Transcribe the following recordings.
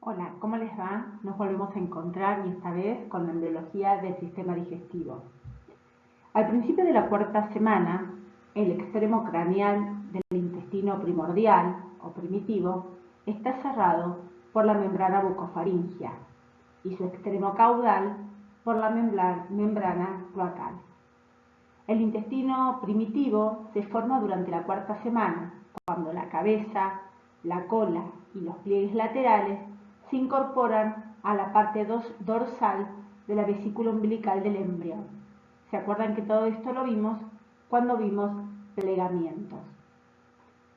Hola, ¿cómo les va? Nos volvemos a encontrar y esta vez con la embriología del sistema digestivo. Al principio de la cuarta semana, el extremo craneal del intestino primordial o primitivo está cerrado por la membrana bucofaringea y su extremo caudal por la membrana cloacal. El intestino primitivo se forma durante la cuarta semana, cuando la cabeza, la cola y los pliegues laterales se incorporan a la parte dorsal de la vesícula umbilical del embrión. ¿Se acuerdan que todo esto lo vimos cuando vimos plegamientos?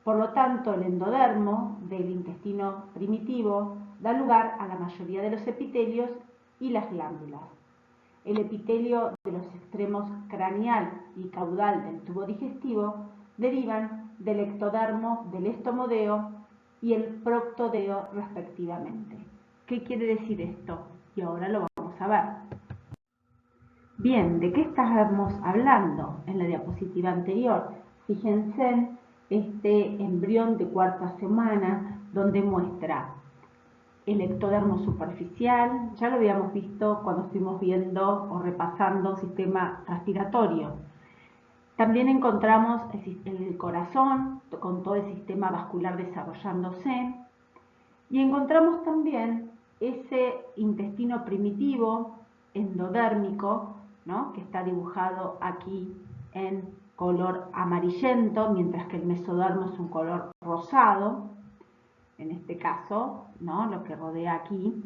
Por lo tanto, el endodermo del intestino primitivo da lugar a la mayoría de los epitelios y las glándulas. El epitelio de los extremos craneal y caudal del tubo digestivo derivan del ectodermo del estomodeo y el proctodeo respectivamente. ¿Qué quiere decir esto? Y ahora lo vamos a ver. Bien, ¿de qué estábamos hablando en la diapositiva anterior? Fíjense en este embrión de cuarta semana donde muestra el ectodermo superficial. Ya lo habíamos visto cuando estuvimos viendo o repasando sistema respiratorio. También encontramos el corazón con todo el sistema vascular desarrollándose y encontramos también ese intestino primitivo endodérmico, ¿no?, que está dibujado aquí en color amarillento, mientras que el mesodermo es un color rosado, en este caso, ¿no?, lo que rodea aquí.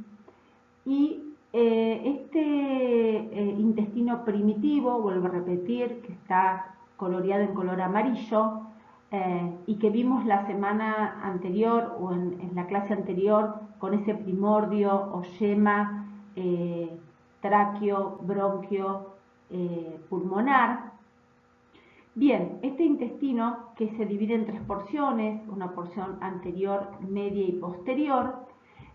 Y intestino primitivo, vuelvo a repetir, que está coloreado en color amarillo y que vimos la semana anterior o en la clase anterior con ese primordio o yema tráqueo, bronquio, pulmonar. Bien, este intestino que se divide en tres porciones, una porción anterior, media y posterior,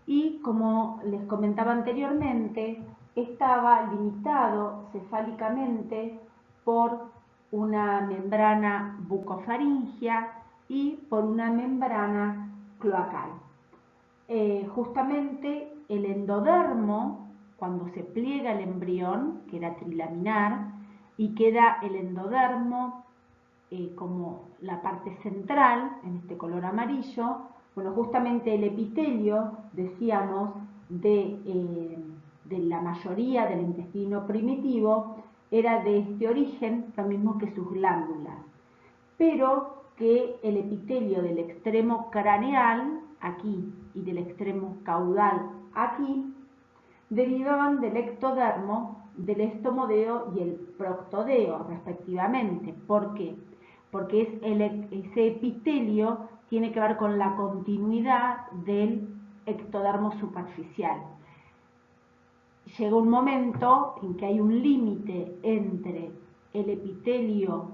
y como les comentaba anteriormente, estaba limitado cefálicamente por una membrana bucofaringea y por una membrana cloacal. Justamente el endodermo, cuando se pliega el embrión, que era trilaminar, y queda el endodermo como la parte central, en este color amarillo, bueno, justamente el epitelio, decíamos, de la mayoría del intestino primitivo, era de este origen, lo mismo que sus glándulas, pero que el epitelio del extremo craneal, aquí, y del extremo caudal, aquí, derivaban del ectodermo, del estomodeo y el proctodeo, respectivamente. ¿Por qué? Porque ese epitelio tiene que ver con la continuidad del ectodermo superficial. Llega un momento en que hay un límite entre el epitelio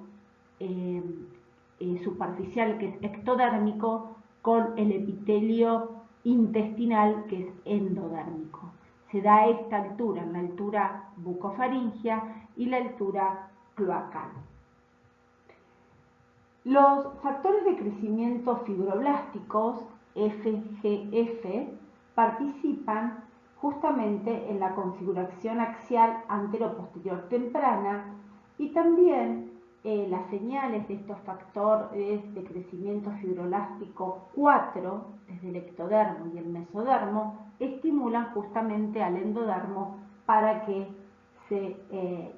superficial, que es ectodérmico, con el epitelio intestinal, que es endodérmico. Se da a esta altura, en la altura bucofaringea y la altura cloacal. Los factores de crecimiento fibroblásticos, FGF, participan justamente en la configuración axial antero-posterior temprana y también las señales de estos factores de crecimiento fibroblástico 4, desde el ectodermo y el mesodermo, estimulan justamente al endodermo para que se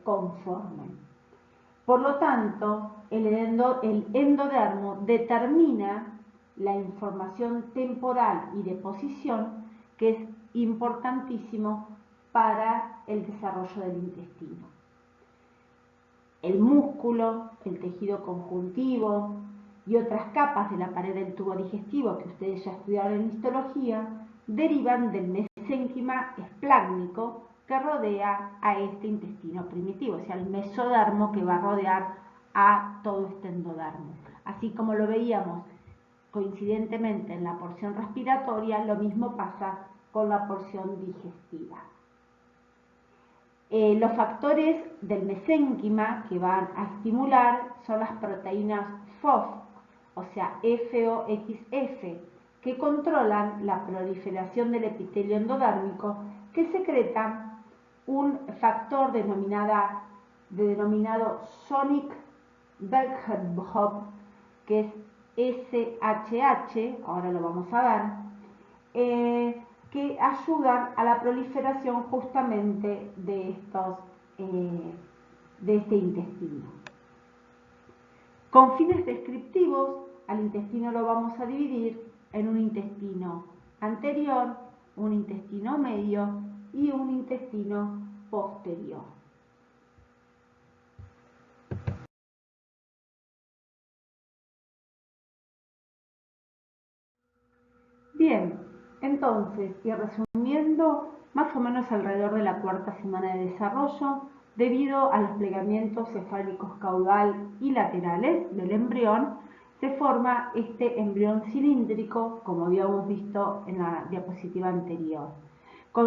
conformen. Por lo tanto, el endodermo determina la información temporal y de posición, que es importantísimo para el desarrollo del intestino. El músculo, el tejido conjuntivo y otras capas de la pared del tubo digestivo que ustedes ya estudiaron en histología derivan del mesénquima esplácnico que rodea a este intestino primitivo, o sea, el mesodermo que va a rodear a todo este endodermo. Así como lo veíamos coincidentemente en la porción respiratoria, lo mismo pasa con la porción digestiva. Los factores del mesénquima que van a estimular son las proteínas FOF, o sea, FOXF, que controlan la proliferación del epitelio endodérmico, que secreta un factor denominado Sonic Berghoff, que es SHH, ahora lo vamos a ver, que ayudan a la proliferación justamente de este intestino. Con fines descriptivos, al intestino lo vamos a dividir en un intestino anterior, un intestino medio y un intestino posterior. Bien, entonces, y resumiendo, más o menos alrededor de la cuarta semana de desarrollo, debido a los plegamientos cefálicos caudal y laterales del embrión, se forma este embrión cilíndrico, como habíamos visto en la diapositiva anterior.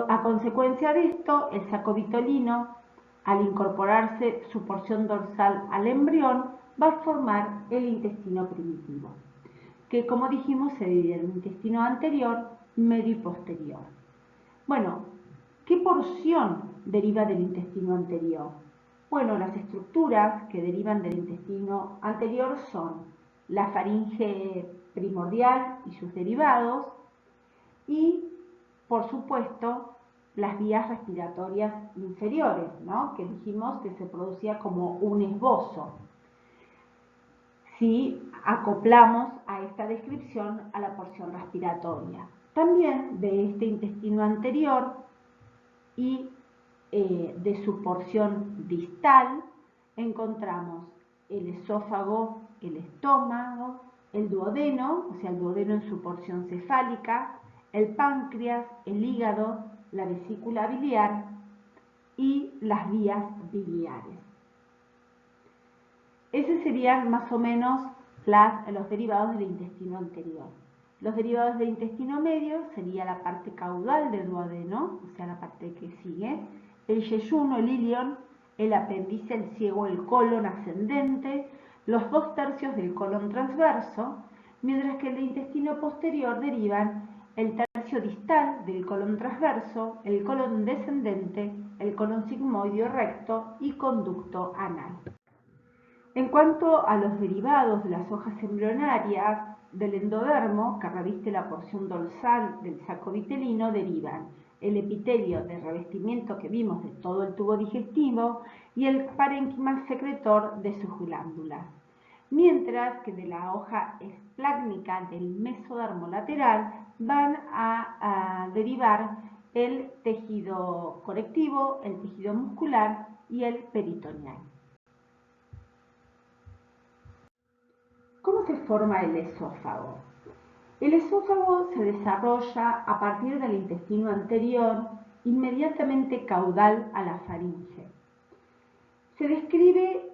A consecuencia de esto, el saco vitolino, al incorporarse su porción dorsal al embrión, va a formar el intestino primitivo, que, como dijimos, se divide en un intestino anterior, medio y posterior. Bueno, ¿qué porción deriva del intestino anterior? Bueno, las estructuras que derivan del intestino anterior son la faringe primordial y sus derivados y, por supuesto, las vías respiratorias inferiores, ¿no? Que dijimos que se producía como un esbozo si acoplamos a esta descripción a la porción respiratoria. También de este intestino anterior y de su porción distal encontramos el esófago, el estómago, el duodeno, o sea, el duodeno en su porción cefálica, el páncreas, el hígado, la vesícula biliar y las vías biliares. Esos serían más o menos los derivados del intestino anterior. Los derivados del intestino medio sería la parte caudal del duodeno, o sea, la parte que sigue, el yeyuno, el ilion, el apéndice, el ciego, el colon ascendente, los 2/3 del colon transverso, mientras que del intestino posterior derivan el tercio distal del colon transverso, el colon descendente, el colon sigmoideo recto y conducto anal. En cuanto a los derivados de las hojas embrionarias del endodermo, que reviste la porción dorsal del saco vitelino, derivan el epitelio de revestimiento que vimos de todo el tubo digestivo y el parénquima secretor de sus glándulas, mientras que de la hoja esplácnica del mesodermo lateral van a derivar el tejido conectivo, el tejido muscular y el peritoneal. ¿Cómo se forma el esófago? El esófago se desarrolla a partir del intestino anterior, inmediatamente caudal a la faringe. Se describe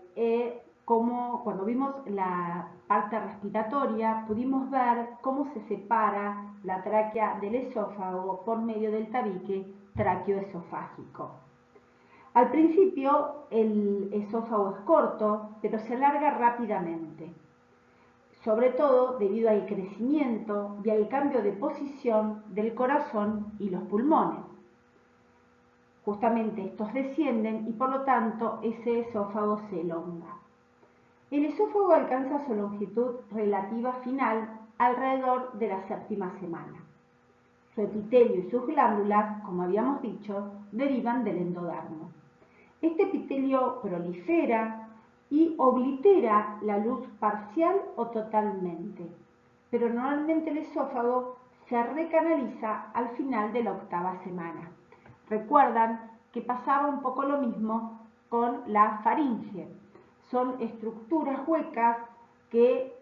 como, cuando vimos la parte respiratoria, pudimos ver cómo se separa la tráquea del esófago por medio del tabique tráqueo-esofágico. Al principio el esófago es corto, pero se alarga rápidamente, sobre todo debido al crecimiento y al cambio de posición del corazón y los pulmones. Justamente estos descienden y por lo tanto ese esófago se elonga. El esófago alcanza su longitud relativa final alrededor de la séptima semana. Su epitelio y sus glándulas, como habíamos dicho, derivan del endodermo. Este epitelio prolifera y oblitera la luz parcial o totalmente, pero normalmente el esófago se recanaliza al final de la octava semana. Recuerdan que pasaba un poco lo mismo con la faringe. Son estructuras huecas que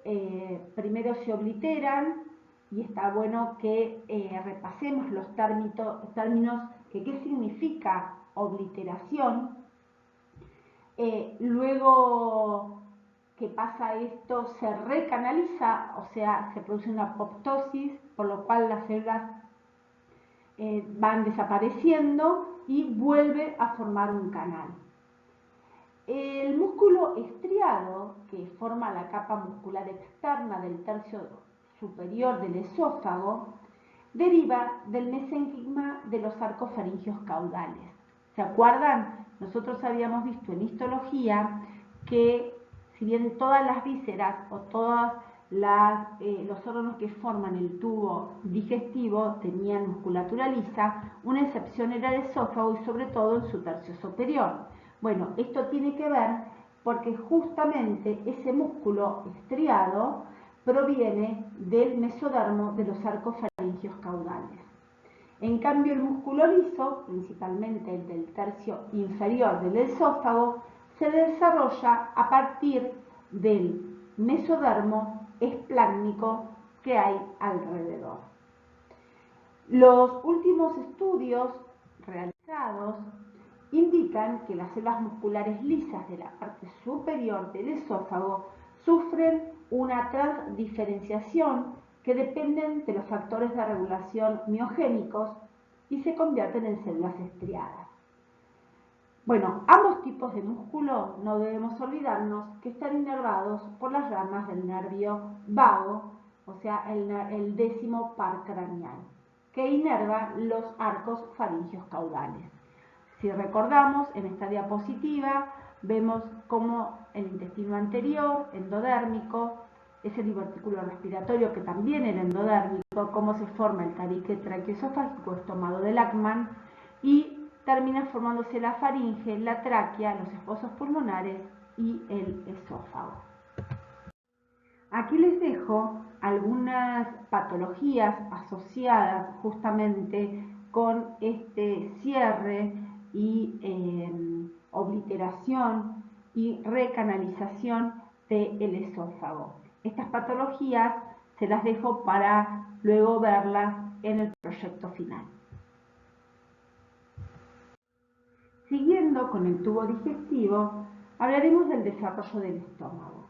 primero se obliteran, y está bueno que repasemos los términos que qué significa obliteración. Luego que pasa esto, se recanaliza, o sea, se produce una apoptosis, por lo cual las células van desapareciendo y vuelve a formar un canal. músculo estriado, que forma la capa muscular externa del tercio superior del esófago deriva del mesenquima de los arcos faringios caudales. ¿Se acuerdan? Nosotros habíamos visto en histología que si bien todas las vísceras o todos los órganos que forman el tubo digestivo tenían musculatura lisa, una excepción era el esófago y sobre todo en su tercio superior. Bueno, esto tiene que ver porque justamente ese músculo estriado proviene del mesodermo de los arcos faringios caudales. En cambio, el músculo liso, principalmente el del tercio inferior del esófago, se desarrolla a partir del mesodermo esplácnico que hay alrededor. Los últimos estudios realizados indican que las células musculares lisas de la parte superior del esófago sufren una transdiferenciación que dependen de los factores de regulación miogénicos y se convierten en células estriadas. Bueno, ambos tipos de músculo no debemos olvidarnos que están inervados por las ramas del nervio vago, o sea, el 10º par craneal, que inerva los arcos faringios caudales. Si recordamos, en esta diapositiva vemos cómo el intestino anterior, endodérmico, ese divertículo respiratorio que también era endodérmico, cómo se forma el tabique traqueoesofágico, estómago de Lachmann, y termina formándose la faringe, la tráquea, los esposos pulmonares y el esófago. Aquí les dejo algunas patologías asociadas justamente con este cierre y obliteración y recanalización del esófago. Estas patologías se las dejo para luego verlas en el proyecto final. Siguiendo con el tubo digestivo, hablaremos del desarrollo del estómago.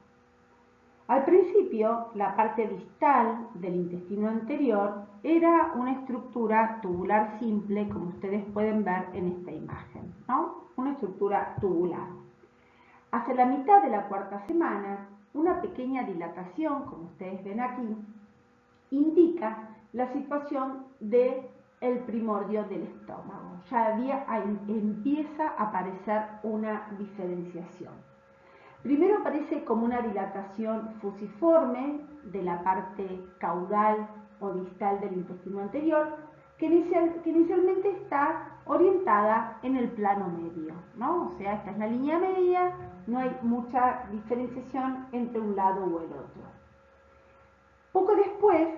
Al principio, la parte distal del intestino anterior era una estructura tubular simple, como ustedes pueden ver en esta imagen, ¿no? Una estructura tubular. Hacia la mitad de la cuarta semana, una pequeña dilatación, como ustedes ven aquí, indica la situación del primordio del estómago. Ya empieza a aparecer una diferenciación. Primero aparece como una dilatación fusiforme de la parte caudal o distal del intestino anterior, que inicialmente está orientada en el plano medio, ¿no? O sea, esta es la línea media, no hay mucha diferenciación entre un lado o el otro. Poco después,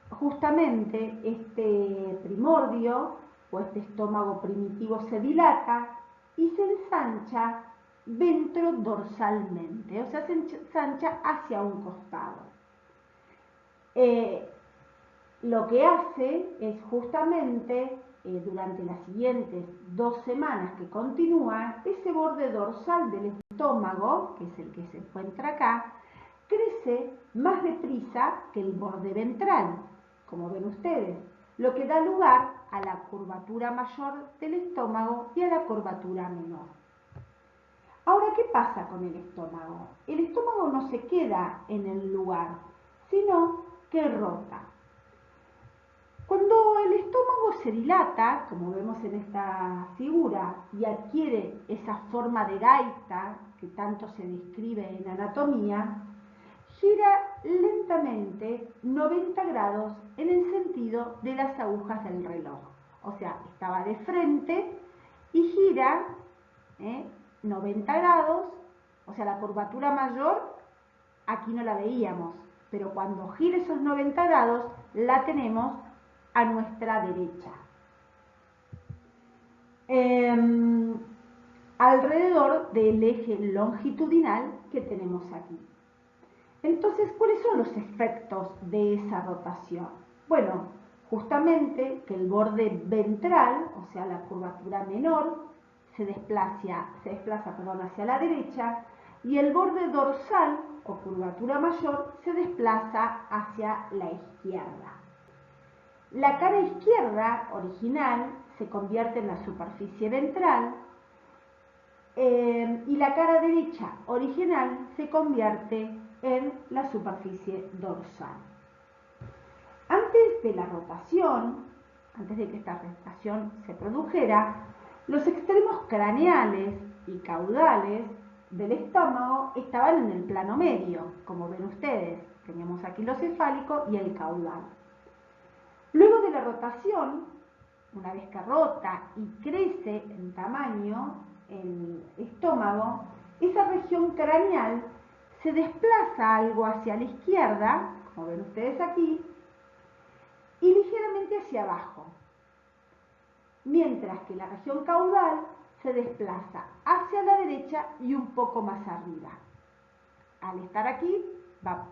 justamente este primordio o este estómago primitivo se dilata y se ensancha ventrodorsalmente, o sea, se ensancha hacia un costado. Lo que hace es justamente, durante las siguientes 2 semanas que continúa, ese borde dorsal del estómago, que es el que se encuentra acá, crece más deprisa que el borde ventral, como ven ustedes, lo que da lugar a la curvatura mayor del estómago y a la curvatura menor. Ahora, ¿qué pasa con el estómago? El estómago no se queda en el lugar, sino que rota. Cuando el estómago se dilata, como vemos en esta figura, y adquiere esa forma de gaita que tanto se describe en anatomía, gira lentamente 90 grados en el sentido de las agujas del reloj. O sea, estaba de frente y gira 90 grados, o sea, la curvatura mayor aquí no la veíamos, pero cuando gira esos 90 grados la tenemos a nuestra derecha. Alrededor del eje longitudinal que tenemos aquí. Entonces, ¿cuáles son los efectos de esa rotación? Bueno, justamente que el borde ventral, o sea, la curvatura menor, se desplaza hacia la derecha y el borde dorsal, o curvatura mayor, se desplaza hacia la izquierda. La cara izquierda, original, se convierte en la superficie ventral y la cara derecha, original, se convierte en la superficie dorsal. Antes de la rotación, antes de que esta rotación se produjera, los extremos craneales y caudales del estómago estaban en el plano medio, como ven ustedes. Teníamos aquí lo cefálico y el caudal. Luego de la rotación, una vez que rota y crece en tamaño el estómago, esa región craneal se desplaza algo hacia la izquierda, como ven ustedes aquí, y ligeramente hacia abajo, mientras que la región caudal se desplaza hacia la derecha y un poco más arriba. Al estar aquí,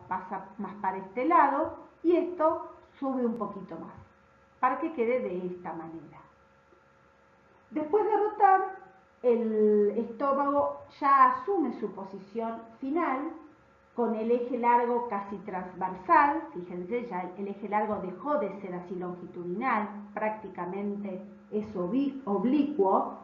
pasa más para este lado y esto sube un poquito más, para que quede de esta manera. Después de rotar, el estómago ya asume su posición final con el eje largo casi transversal. Fíjense, ya el eje largo dejó de ser así longitudinal, prácticamente es oblicuo.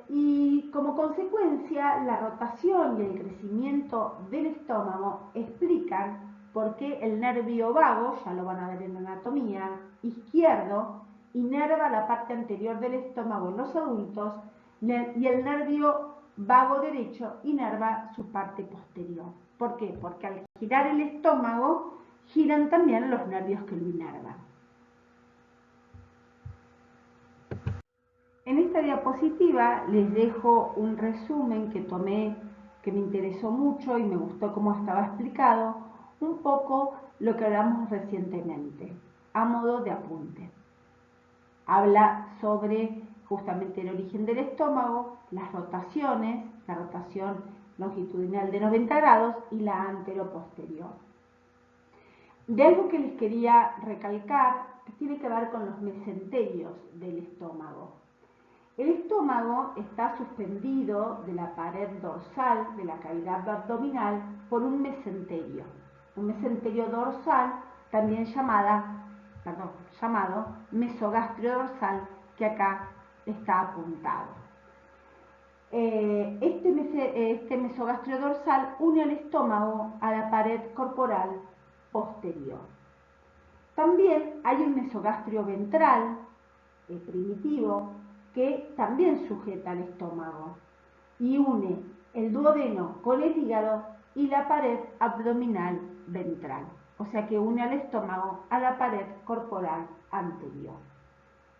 Y como consecuencia, la rotación y el crecimiento del estómago explican por qué el nervio vago, ya lo van a ver en anatomía, izquierdo, inerva la parte anterior del estómago en los adultos y el nervio vago derecho inerva su parte posterior. ¿Por qué? Porque al girar el estómago, giran también los nervios que lo inervan. En esta diapositiva les dejo un resumen que tomé, que me interesó mucho y me gustó cómo estaba explicado, un poco lo que hablamos recientemente, a modo de apunte. Habla sobre justamente el origen del estómago, las rotaciones, la rotación longitudinal de 90 grados y la anteroposterior. De algo que les quería recalcar, que tiene que ver con los mesenterios del estómago. El estómago está suspendido de la pared dorsal de la cavidad abdominal por un mesenterio dorsal, también llamado mesogastrio dorsal, que acá está apuntado. Este mesogastrio dorsal une al estómago a la pared corporal posterior. También hay un mesogastrio ventral primitivo que también sujeta al estómago y une el duodeno con el hígado y la pared abdominal ventral, o sea que une al estómago a la pared corporal anterior.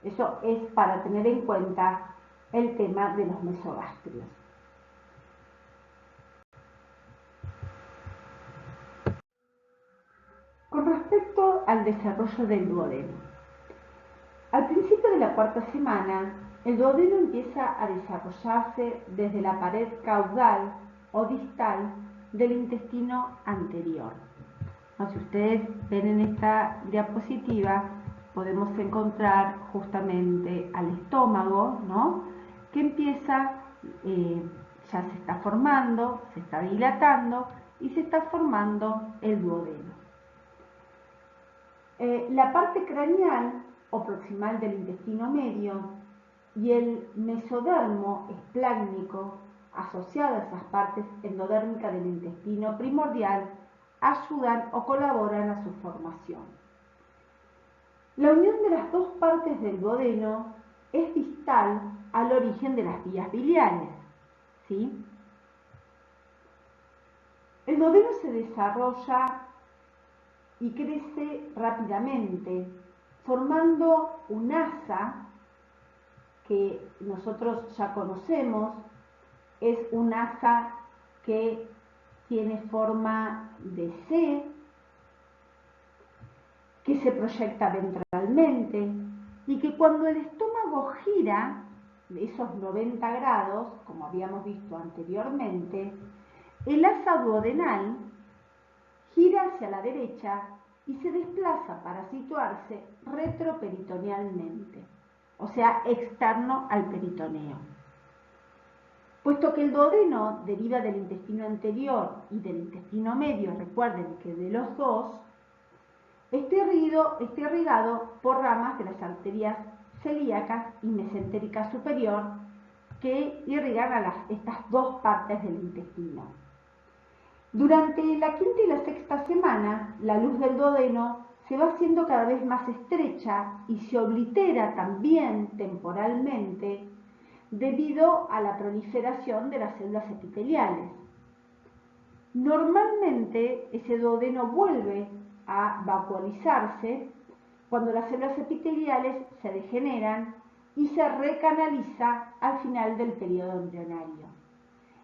Eso es para tener en cuenta el tema de los mesogastrios. Con respecto al desarrollo del duodeno, al principio de la cuarta semana, el duodeno empieza a desarrollarse desde la pared caudal o distal del intestino anterior. Si ustedes ven en esta diapositiva, podemos encontrar justamente al estómago, ¿no? Que empieza, ya se está formando, se está dilatando y se está formando el duodeno. La parte craneal o proximal del intestino medio y el mesodermo esplácnico asociado a esas partes endodérmicas del intestino primordial ayudan o colaboran a su formación. La unión de las dos partes del duodeno es distal al origen de las vías biliares, ¿sí? El duodeno se desarrolla y crece rápidamente, formando un asa que nosotros ya conocemos. Es un asa que tiene forma de C, que se proyecta ventralmente y que cuando el estómago gira de esos 90 grados, como habíamos visto anteriormente, el asa duodenal gira hacia la derecha y se desplaza para situarse retroperitonealmente, o sea, externo al peritoneo. Puesto que el duodeno deriva del intestino anterior y del intestino medio, recuerden que de los dos, está irrigado por ramas de las arterias celíacas y mesentérica superior que irrigan a estas dos partes del intestino. Durante la quinta y la sexta semana, la luz del duodeno se va haciendo cada vez más estrecha y se oblitera también temporalmente debido a la proliferación de las células epiteliales. Normalmente ese duodeno vuelve a vacuolizarse cuando las células epiteliales se degeneran y se recanaliza al final del periodo embrionario.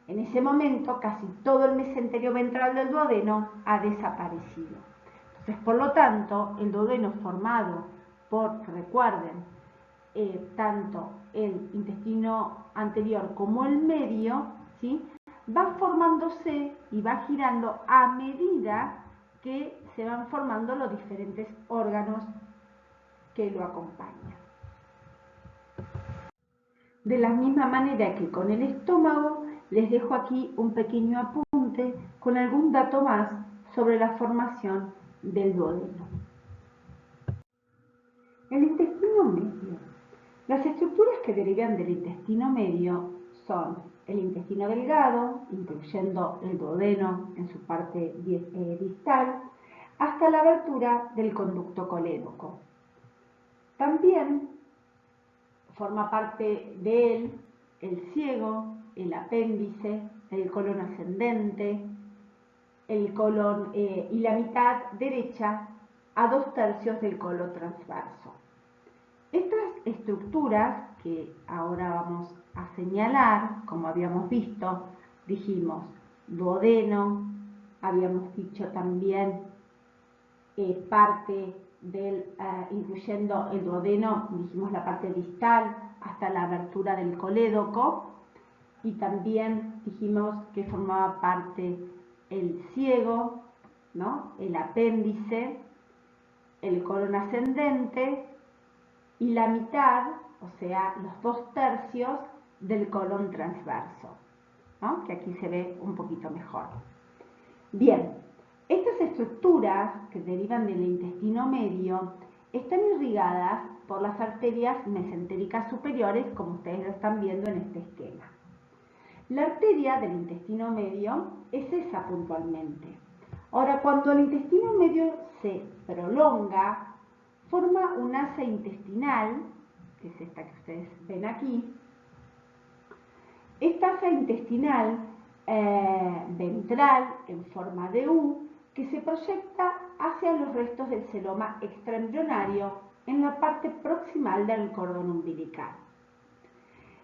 En ese momento casi todo el mesenterio ventral del duodeno ha desaparecido. Entonces, por lo tanto, el duodeno formado por, recuerden, tanto el intestino anterior como el medio, ¿sí?, va formándose y va girando a medida que se van formando los diferentes órganos que lo acompañan. De la misma manera que con el estómago, les dejo aquí un pequeño apunte con algún dato más sobre la formación del duodeno. El intestino medio. Las estructuras que derivan del intestino medio son el intestino delgado, incluyendo el duodeno en su parte distal, hasta la abertura del conducto colédoco. También forma parte de él el ciego, el apéndice, el colon ascendente, el colon y la mitad derecha a 2/3 del colon transverso. Estas estructuras que ahora vamos a señalar, como habíamos visto, dijimos duodeno, habíamos dicho también parte del, incluyendo el duodeno, dijimos la parte distal hasta la abertura del colédoco, y también dijimos que formaba parte el ciego, ¿no?, el apéndice, el colon ascendente y la mitad, o sea, los 2/3 del colon transverso, ¿no?, que aquí se ve un poquito mejor. Bien, estas estructuras que derivan del intestino medio están irrigadas por las arterias mesentéricas superiores, como ustedes lo están viendo en este esquema. La arteria del intestino medio es esa puntualmente. Ahora, cuando el intestino medio se prolonga, forma un asa intestinal, que es esta que ustedes ven aquí. Esta asa intestinal ventral en forma de U, que se proyecta hacia los restos del celoma extraembrionario en la parte proximal del cordón umbilical.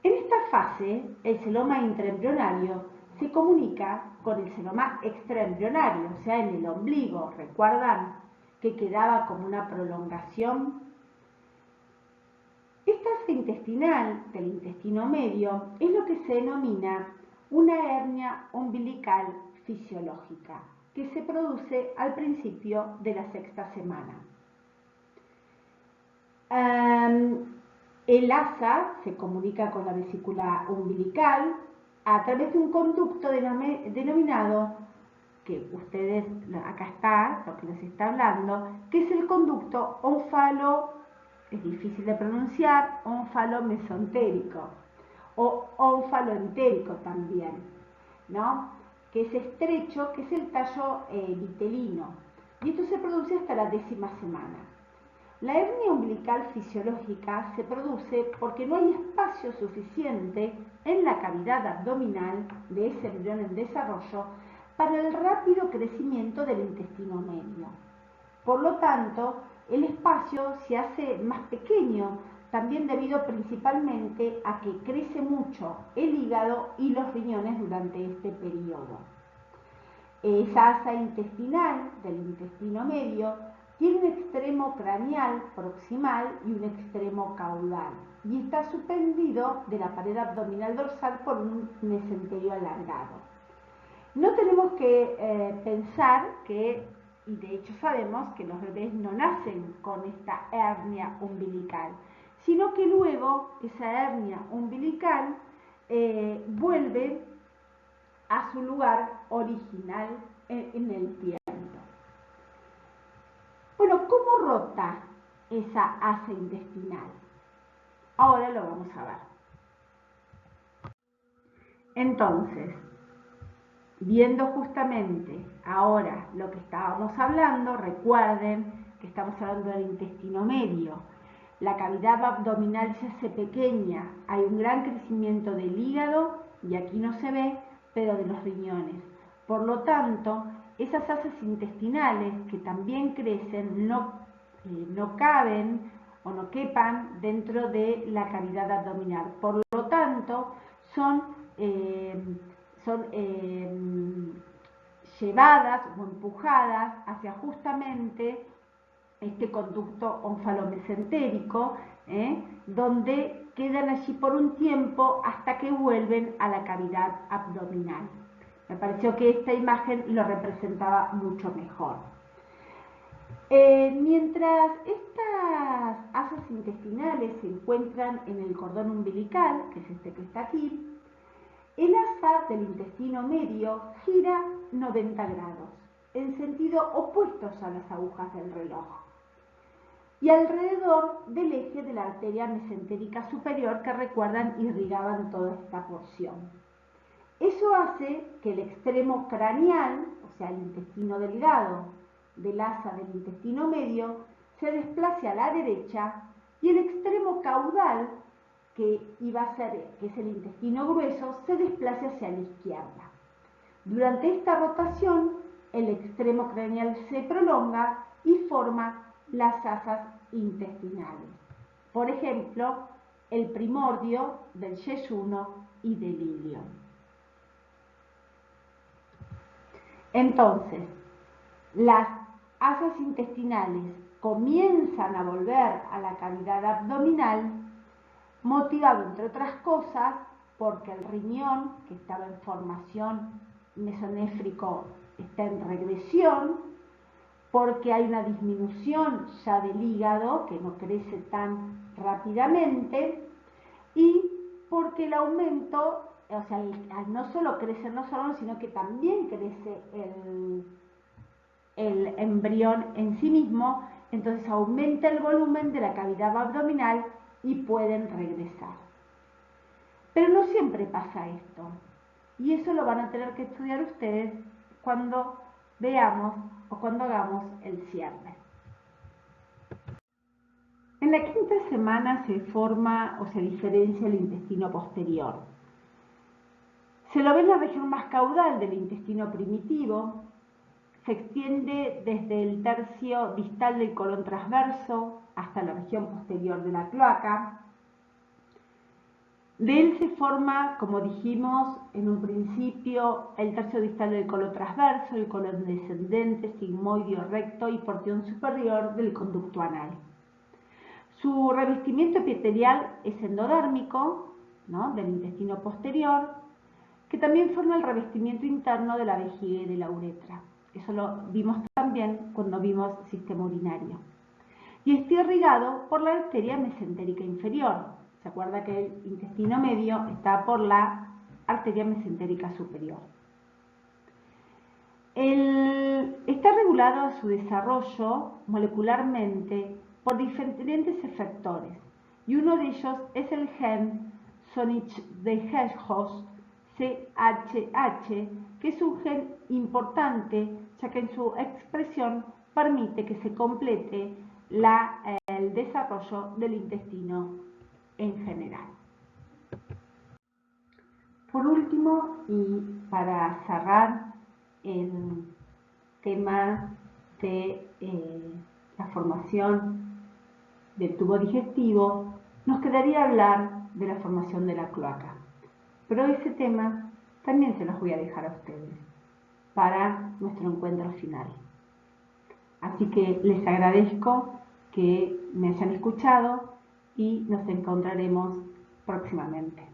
En esta fase, el celoma intraembrionario se comunica con el celoma extraembrionario, o sea, en el ombligo. ¿Recuerdan que quedaba como una prolongación? Esta asa intestinal del intestino medio es lo que se denomina una hernia umbilical fisiológica, que se produce al principio de la sexta semana. El asa se comunica con la vesícula umbilical a través de un conducto denominado, que ustedes, acá está, lo que les está hablando, que es el conducto ónfalo, es difícil de pronunciar, ónfalo-mesentérico, o ónfalo-entérico también, ¿no?, que es estrecho, que es el tallo vitelino, y esto se produce hasta la 10ª semana. La hernia umbilical fisiológica se produce porque no hay espacio suficiente en la cavidad abdominal de ese embrión en desarrollo para el rápido crecimiento del intestino medio. Por lo tanto, el espacio se hace más pequeño, también debido principalmente a que crece mucho el hígado y los riñones durante este periodo. Esa asa intestinal del intestino medio tiene un extremo craneal proximal y un extremo caudal, y está suspendido de la pared abdominal dorsal por un mesenterio alargado. No tenemos que pensar que, y de hecho sabemos que los bebés no nacen con esta hernia umbilical, sino que luego esa hernia umbilical vuelve a su lugar original en el tiempo. Bueno, ¿cómo rota esa asa intestinal? Ahora lo vamos a ver. Entonces, viendo justamente ahora lo que estábamos hablando, recuerden que estamos hablando del intestino medio. La cavidad abdominal se hace pequeña, hay un gran crecimiento del hígado, y aquí no se ve, pero de los riñones. Por lo tanto, esas asas intestinales que también crecen no caben o no quepan dentro de la cavidad abdominal. Por lo tanto, son llevadas o empujadas hacia justamente este conducto onfalomesentérico, donde quedan allí por un tiempo hasta que vuelven a la cavidad abdominal. Me pareció que esta imagen lo representaba mucho mejor. Mientras estas asas intestinales se encuentran en el cordón umbilical, que es este que está aquí, el asa del intestino medio gira 90 grados, en sentido opuestos a las agujas del reloj, y alrededor del eje de la arteria mesentérica superior que recuerdan irrigaban toda esta porción. Eso hace que el extremo craneal, o sea, el intestino delgado del asa del intestino medio, se desplace a la derecha y el extremo caudal, que es el intestino grueso, se desplace hacia la izquierda. Durante esta rotación, el extremo craneal se prolonga y forma las asas intestinales. Por ejemplo, el primordio del yeyuno y del ilio. Entonces, las asas intestinales comienzan a volver a la cavidad abdominal, motivado, entre otras cosas, porque el riñón, que estaba en formación mesonéfrico, está en regresión, porque hay una disminución ya del hígado, que no crece tan rápidamente, y porque el aumento, o sea, no solo crece los órganos, sino que también crece el embrión en sí mismo, entonces aumenta el volumen de la cavidad abdominal y pueden regresar. Pero no siempre pasa esto, y eso lo van a tener que estudiar ustedes cuando veamos o cuando hagamos el cierre. En la quinta semana se forma o se diferencia el intestino posterior. Se lo ve en la región más caudal del intestino primitivo, se extiende desde el tercio distal del colon transverso hasta la región posterior de la cloaca. De él se forma, como dijimos en un principio, el tercio distal del colon transverso, el colon descendente, sigmoideo, recto y porción superior del conducto anal. Su revestimiento epitelial es endodérmico, ¿no?, del intestino posterior, que también forma el revestimiento interno de la vejiga y de la uretra. Eso lo vimos también cuando vimos sistema urinario. Y está irrigado por la arteria mesentérica inferior. ¿Se acuerda que el intestino medio está por la arteria mesentérica superior? Está regulado a su desarrollo molecularmente por diferentes efectores, y uno de ellos es el gen Sonic-de-Hedgehog, CHH, que es un gen importante, ya que en su expresión permite que se complete el desarrollo del intestino en general. Por último, y para cerrar el tema de la formación del tubo digestivo, nos quedaría hablar de la formación de la cloaca. Pero ese tema también se los voy a dejar a ustedes para nuestro encuentro final. Así que les agradezco que me hayan escuchado y nos encontraremos próximamente.